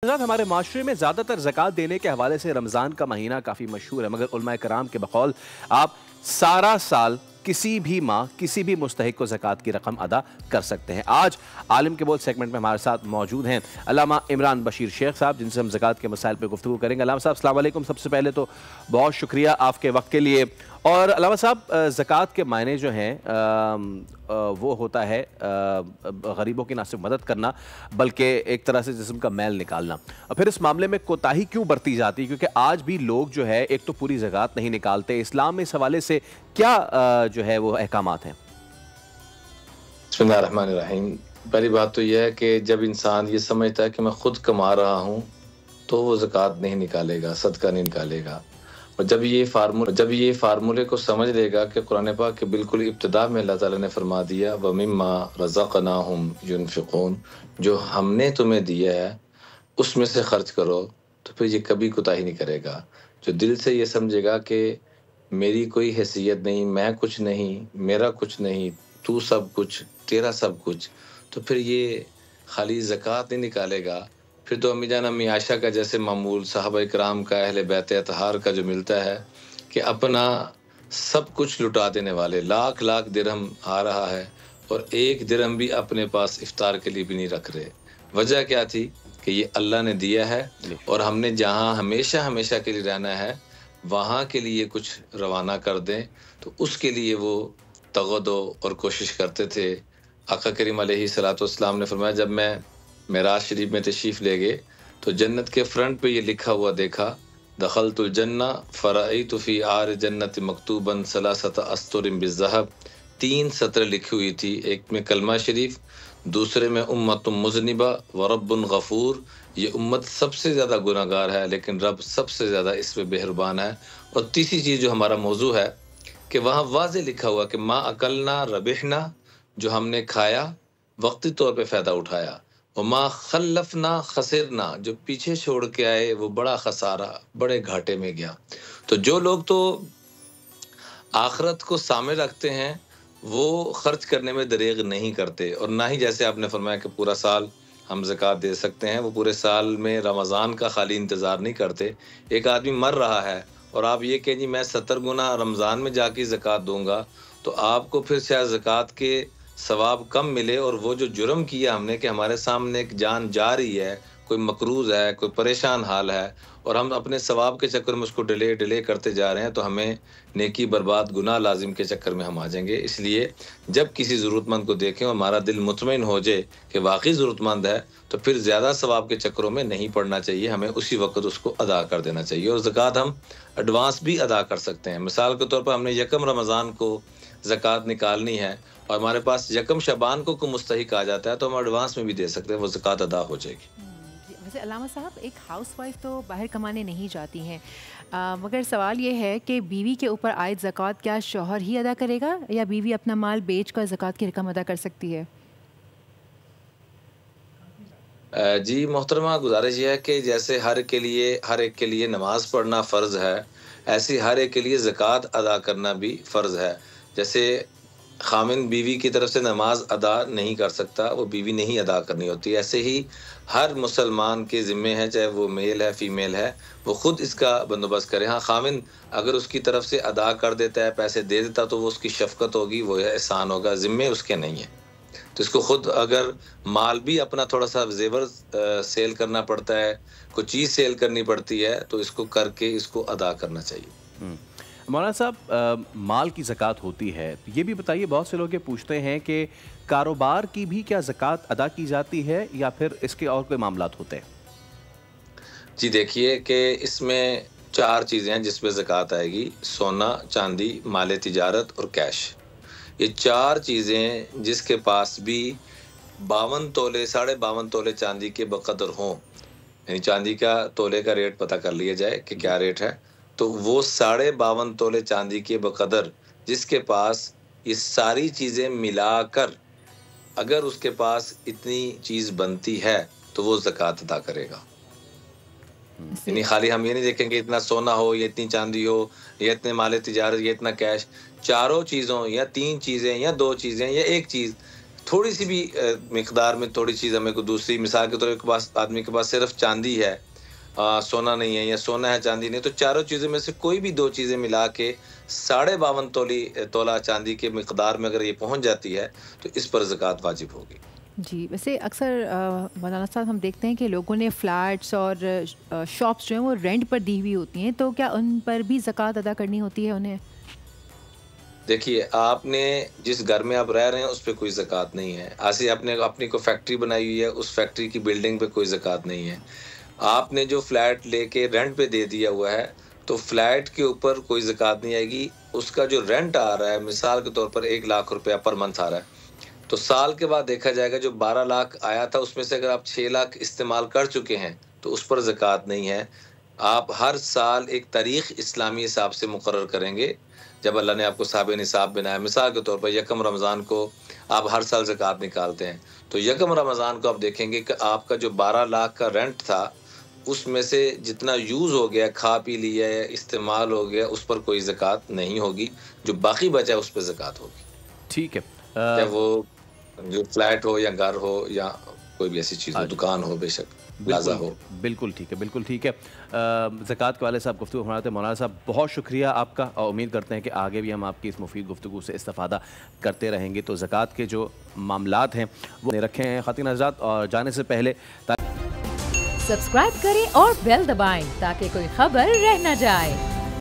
حضرات ہمارے معاشرے میں زیادہ تر زکوٰۃ دینے کے حوالے سے رمضان کا مہینہ کافی مشہور ہے، مگر علماء کرام کے بقول آپ سارا سال کسی بھی ماہ کسی بھی مستحق کو زکوٰۃ کی رقم ادا کر سکتے ہیں۔ آج عالم کے بول سیگمنٹ میں ہمارے ساتھ موجود ہیں علامہ عمران بشیر شیخ صاحب، جن سے ہم زکوٰۃ کے مسائل پہ گفتگو کریں گے۔ علامہ صاحب السلام علیکم، سب سے پہلے تو بہت شکریہ آپ کے وقت کے لیے۔ اور علامہ صاحب، زکوٰۃ کے معنی جو ہیں وہ ہوتا ہے غریبوں کی نہ صرف مدد کرنا بلکہ ایک طرح سے جسم کا میل نکالنا۔ اور پھر اس معاملے میں کوتاہی کیوں برتی جاتی ہے؟ کیونکہ آج بھی لوگ جو ہے ایک تو پوری زکوٰۃ نہیں نکالتے۔ اسلام میں اس حوالے سے کیا جو ہے وہ احکامات ہیں؟ بسم اللہ الرحمن الرحیم۔ پہلی بات تو یہ ہے کہ جب انسان یہ سمجھتا ہے کہ میں خود کما رہا ہوں تو وہ زکوٰۃ نہیں نکالے گا، صدقہ نہیں نکالے گا۔ اور جب یہ فارمولے کو سمجھ لے گا کہ قرآن پاک کے بالکل ابتدا میں اللہ تعالیٰ نے فرما دیا وَمِمَّا رَزَقْنَاهُمْ يُنْفِقُونَ، جو ہم نے تمہیں دیا ہے اس میں سے خرچ کرو، تو پھر یہ کبھی کوتاہی نہیں کرے گا۔ جو دل سے یہ سمجھے گا کہ میری کوئی حیثیت نہیں، میں کچھ نہیں، میرا کچھ نہیں، تو سب کچھ، تیرا سب کچھ، تو پھر یہ خالی زکوٰۃ نہیں نکالے گا۔ پھر تو امی جان امی عائشہ کا جیسے معمول، صحابہ کرام کا، اہل بیت اطہار کا جو ملتا ہے کہ اپنا سب کچھ لٹا دینے والے، لاکھ لاکھ درہم آ رہا ہے اور ایک درہم بھی اپنے پاس افطار کے لیے بھی نہیں رکھ رہے۔ وجہ کیا تھی کہ یہ اللہ نے دیا ہے اور ہم نے جہاں ہمیشہ ہمیشہ کے لیے رہنا ہے وہاں کے لیے کچھ روانہ کر دیں، تو اس کے لیے وہ تغدو اور کوشش کرتے تھے۔ آقا کریم علیہ الصلوۃ والسلام نے فرمایا جب میں معراج شریف میں تشریف لے گئے تو جنت کے فرنٹ پہ یہ لکھا ہوا دیکھا دخلت الجنہ فرأیت فی آر جنت مکتوباً ثلاثۃ اسطر بالذہب، 3 سطر لکھی ہوئی تھی، ایک میں کلمہ شریف، دوسرے میں امت مذنبہ ورب غفور، یہ امت سب سے زیادہ گناہ گار ہے لیکن رب سب سے زیادہ اس پہ مہربان ہے۔ اور تیسری چیز جو ہمارا موضوع ہے کہ وہاں واضح لکھا ہوا کہ ما اکلنا ربحنا، جو ہم نے کھایا وقتی طور پہ فائدہ اٹھایا، وما خلفنا خسرنا، جو پیچھے چھوڑ کے آئے وہ بڑا خسارہ، بڑے گھاٹے میں گیا۔ تو جو لوگ تو آخرت کو سامنے رکھتے ہیں وہ خرچ کرنے میں دریغ نہیں کرتے، اور نہ ہی جیسے آپ نے فرمایا کہ پورا سال ہم زکوٰۃ دے سکتے ہیں، وہ پورے سال میں رمضان کا خالی انتظار نہیں کرتے۔ ایک آدمی مر رہا ہے اور آپ یہ کہ جی میں 70 گنا رمضان میں جا کے زکوٰۃ دوں گا، تو آپ کو پھر شاید زکوٰۃ کے ثواب کم ملے، اور وہ جو جرم کیا ہم نے کہ ہمارے سامنے ایک جان جا رہی ہے، کوئی مقروض ہے، کوئی پریشان حال ہے، اور ہم اپنے ثواب کے چکر میں اس کو ڈیلے کرتے جا رہے ہیں، تو ہمیں نیکی برباد گناہ لازم کے چکر میں ہم آ جائیں گے۔ اس لیے جب کسی ضرورت مند کو دیکھیں اور ہمارا دل مطمئن ہو جائے کہ واقعی ضرورت مند ہے، تو پھر زیادہ ثواب کے چکروں میں نہیں پڑنا چاہیے، ہمیں اسی وقت اس کو ادا کر دینا چاہیے۔ اور زکوٰۃ ہم ایڈوانس بھی ادا کر سکتے ہیں۔ مثال کے طور پر ہم نے یکم رمضان کو زکوٰۃ نکالنی ہے اور ہمارے پاس یکم شعبان کو کوئی مستحق آ جاتا ہے تو ہم ایڈوانس میں بھی دے سکتے ہیں، وہ زکوٰۃ ادا ہو جائے گی۔ ویسے علامہ صاحب، ایک ہاؤس وائف تو باہر کمانے نہیں جاتی ہیں، مگر سوال یہ ہے کہ بیوی کے اوپر عائد زکوٰۃ کیا شوہر ہی ادا کرے گا یا بیوی اپنا مال بیچ کر زکوٰۃ کی رقم ادا کر سکتی ہے؟ جی محترمہ، گزارش یہ ہے کہ جیسے ہر ایک کے لیے نماز پڑھنا فرض ہے، ایسی ہر ایک کے لیے زکوٰۃ ادا کرنا بھی فرض ہے۔ جیسے خامن بیوی کی طرف سے نماز ادا نہیں کر سکتا، وہ بیوی نہیں ادا کرنی ہوتی، ایسے ہی ہر مسلمان کے ذمے ہے، چاہے وہ میل ہے فیمیل ہے، وہ خود اس کا بندوبست کرے۔ ہاں، خامن اگر اس کی طرف سے ادا کر دیتا ہے، پیسے دے دیتا، تو وہ اس کی شفقت ہوگی، وہ احسان ہوگا، ذمے اس کے نہیں ہے۔ تو اس کو خود اگر مال بھی اپنا تھوڑا سا زیور سیل کرنا پڑتا ہے، کوئی چیز سیل کرنی پڑتی ہے، تو اس کو کر کے اس کو ادا کرنا چاہیے۔ مولانا صاحب، مال کی زکوٰۃ ہوتی ہے، یہ بھی بتائیے، بہت سے لوگ یہ پوچھتے ہیں کہ کاروبار کی بھی کیا زکوٰۃ ادا کی جاتی ہے یا پھر اس کے اور کوئی معاملات ہوتے ہیں؟ جی دیکھیے کہ اس میں 4 چیزیں ہیں جس پہ زکوٰۃ آئے گی: سونا، چاندی، مال تجارت اور کیش۔ یہ 4 چیزیں جس کے پاس بھی 52 تولے 52.5 تولے چاندی کے بقدر ہوں، یعنی چاندی کا تولے کا ریٹ پتہ کر لیا جائے کہ کیا ریٹ ہے، تو وہ 52.5 تولے چاندی کے بقدر جس کے پاس یہ ساری چیزیں ملا کر اگر اس کے پاس اتنی چیز بنتی ہے تو وہ زکوٰۃ ادا کرے گا۔ یعنی خالی ہم یہ نہیں دیکھیں کہ اتنا سونا ہو یا اتنی چاندی ہو یا اتنے مال تجارت یا اتنا کیش، چاروں چیزوں یا 3 چیزیں یا 2 چیزیں یا 1 چیز، تھوڑی سی بھی مقدار میں تھوڑی چیز ہمیں کو دوسری مثال کے طور پر آدمی کے پاس صرف چاندی ہے سونا نہیں ہے، یا سونا ہے چاندی نہیں، تو چاروں چیزوں میں سے کوئی بھی 2 چیزیں ملا کے 52.5 تولہ چاندی کے مقدار میں اگر یہ پہنچ جاتی ہے تو اس پر زکوٰۃ واجب ہوگی۔ جی ویسے اکثر مولانا صاحب ہم دیکھتے ہیں کہ لوگوں نے فلیٹس اور شاپس جو ہیں وہ رینٹ پر دی ہوئی ہوتی ہیں، تو کیا ان پر بھی زکوٰۃ ادا کرنی ہوتی ہے انہیں؟ دیکھیے آپ نے جس گھر میں آپ رہ رہے ہیں اس پہ کوئی زکوٰۃ نہیں ہے، ایسے آپ نے اپنی کو فیکٹری بنائی ہوئی ہے، اس فیکٹری کی بلڈنگ پہ کوئی زکوٰۃ نہیں ہے۔ آپ نے جو فلیٹ لے کے رینٹ پہ دے دیا ہوا ہے تو فلیٹ کے اوپر کوئی زکوٰۃ نہیں آئے گی۔ اس کا جو رینٹ آ رہا ہے مثال کے طور پر 1 لاکھ روپیہ پر منتھ آ رہا ہے، تو سال کے بعد دیکھا جائے گا جو 12 لاکھ آیا تھا اس میں سے اگر آپ 6 لاکھ استعمال کر چکے ہیں تو اس پر زکوٰۃ نہیں ہے۔ آپ ہر سال ایک تاریخ اسلامی حساب سے مقرر کریں گے، جب اللہ نے آپ کو صاحب نصاب بنایا، مثال کے طور پر 1 رمضان کو آپ ہر سال زکوٰۃ نکالتے ہیں، تو 1 رمضان کو آپ دیکھیں گے کہ آپ کا جو 12 لاکھ کا رینٹ تھا اس میں سے جتنا یوز ہو گیا، کھا پی لیا ہے، استعمال ہو گیا، اس پر کوئی زکوٰۃ نہیں ہوگی، جو باقی بچا ہے اس پہ زکوٰۃ ہوگی۔ ٹھیک ہے، چاہے وہ جو فلیٹ ہو یا گھر ہو یا کوئی بھی ایسی چیز ہو، دکان ہو، بے شک پلازا ہو۔ بالکل ٹھیک ہے، بالکل ٹھیک ہے۔ زکوٰۃ کے والے صاحب گفتگو فرماتے ہیں، مولانا صاحب بہت شکریہ آپ کا، اور امید کرتے ہیں کہ آگے بھی ہم آپ کی اس مفید گفتگو سے استفادہ کرتے رہیں گے۔ تو زکوٰۃ کے جو معاملات ہیں وہ رکھے ہیں خواتین حضرات، اور جانے سے پہلے سبسکرائب کریں اور بیل دبائیں تاکہ کوئی خبر رہ نہ جائے۔